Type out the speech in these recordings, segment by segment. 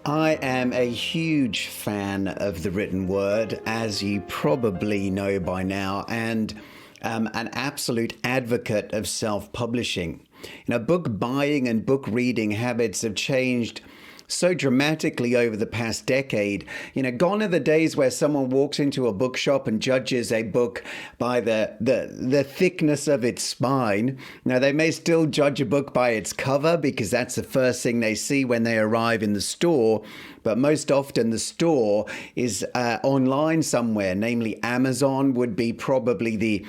I am a huge fan of the written word, as you probably know by now, and an absolute advocate of self-publishing. Book buying and book reading habits have changed so dramatically over the past decade. Gone are the days where someone walks into a bookshop and judges a book by the thickness of its spine. Now, they may still judge a book by its cover because that's the first thing they see when they arrive in the store. But most often the store is online somewhere, namely Amazon would be probably the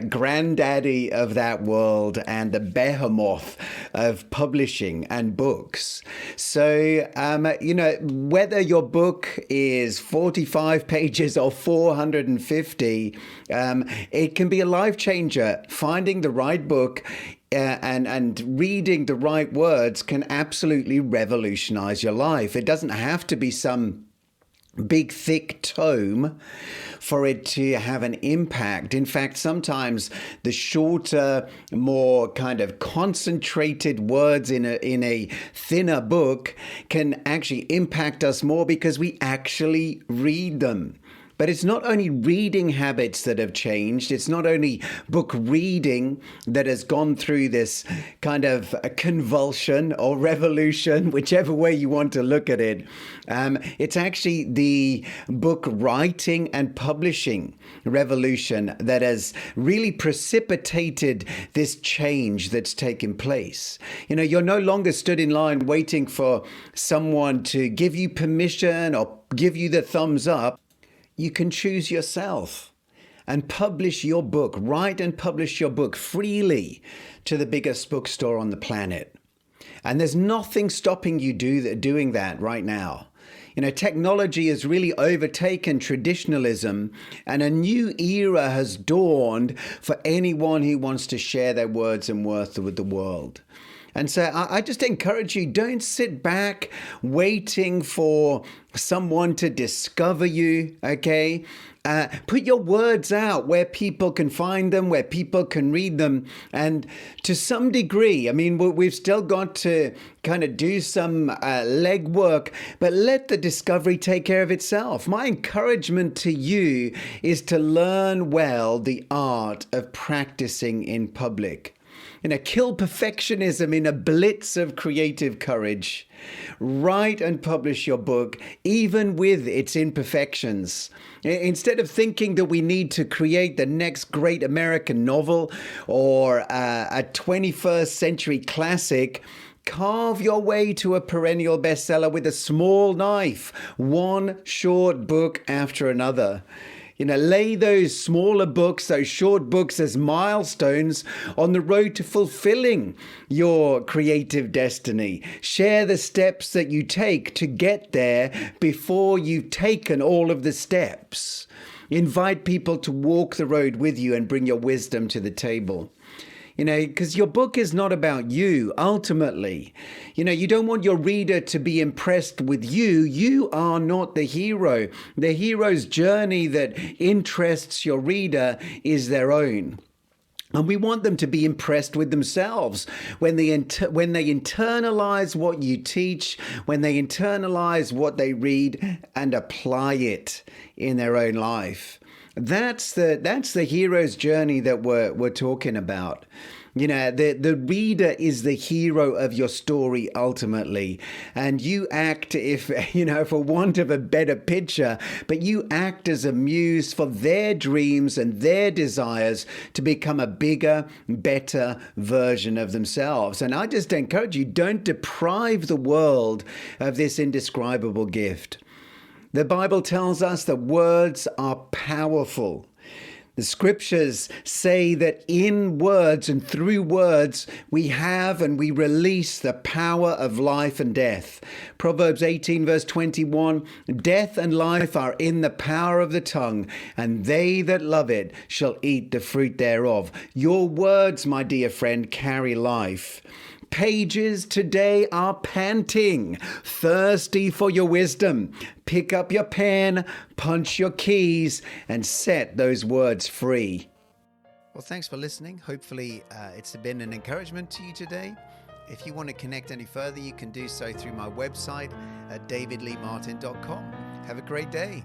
granddaddy of that world and the behemoth of publishing and books. So, whether your book is 45 pages or 450, it can be a life changer. Finding the right book and reading the right words can absolutely revolutionize your life. It doesn't have to be some big, thick tome for it to have an impact. In fact, sometimes the shorter, more kind of concentrated words in a thinner book can actually impact us more because we actually read them. But it's not only reading habits that have changed. It's not only book reading that has gone through this kind of a convulsion or revolution, whichever way you want to look at it. It's actually the book writing and publishing revolution that has really precipitated this change that's taken place. You're no longer stood in line waiting for someone to give you permission or give you the thumbs up. You can choose yourself and publish your book, write and publish your book freely to the biggest bookstore on the planet. And there's nothing stopping you doing that right now. Technology has really overtaken traditionalism, and a new era has dawned for anyone who wants to share their words and worth with the world. And so I just encourage you, don't sit back waiting for someone to discover you, okay? Put your words out where people can find them, where people can read them. And to some degree, we've still got to kind of do some legwork, but let the discovery take care of itself. My encouragement to you is to learn well the art of practicing in public. Kill perfectionism in a blitz of creative courage. Write and publish your book, even with its imperfections. Instead of thinking that we need to create the next great American novel or a 21st century classic, carve your way to a perennial bestseller with a small knife, one short book after another. Lay those smaller books, those short books as milestones on the road to fulfilling your creative destiny. Share the steps that you take to get there before you've taken all of the steps. Invite people to walk the road with you and bring your wisdom to the table. Because your book is not about you, ultimately. You don't want your reader to be impressed with you. You are not the hero. The hero's journey that interests your reader is their own. And we want them to be impressed with themselves when they internalize what you teach, when they internalize what they read and apply it in their own life. That's the hero's journey that we're talking about. The reader is the hero of your story ultimately, and you act, if for want of a better picture, but you act as a muse for their dreams and their desires to become a bigger, better version of themselves. And I just encourage you, don't deprive the world of this indescribable gift. The Bible tells us that words are powerful. The scriptures say that in words and through words, we have and we release the power of life and death. Proverbs 18 verse 21, death and life are in the power of the tongue, and they that love it shall eat the fruit thereof. Your words, my dear friend, carry life. Pages today are panting, thirsty for your wisdom. Pick up your pen, punch your keys, and set those words free. Well, thanks for listening. Hopefully, it's been an encouragement to you today. If you want to connect any further, you can do so through my website at davidleemartin.com. Have a great day.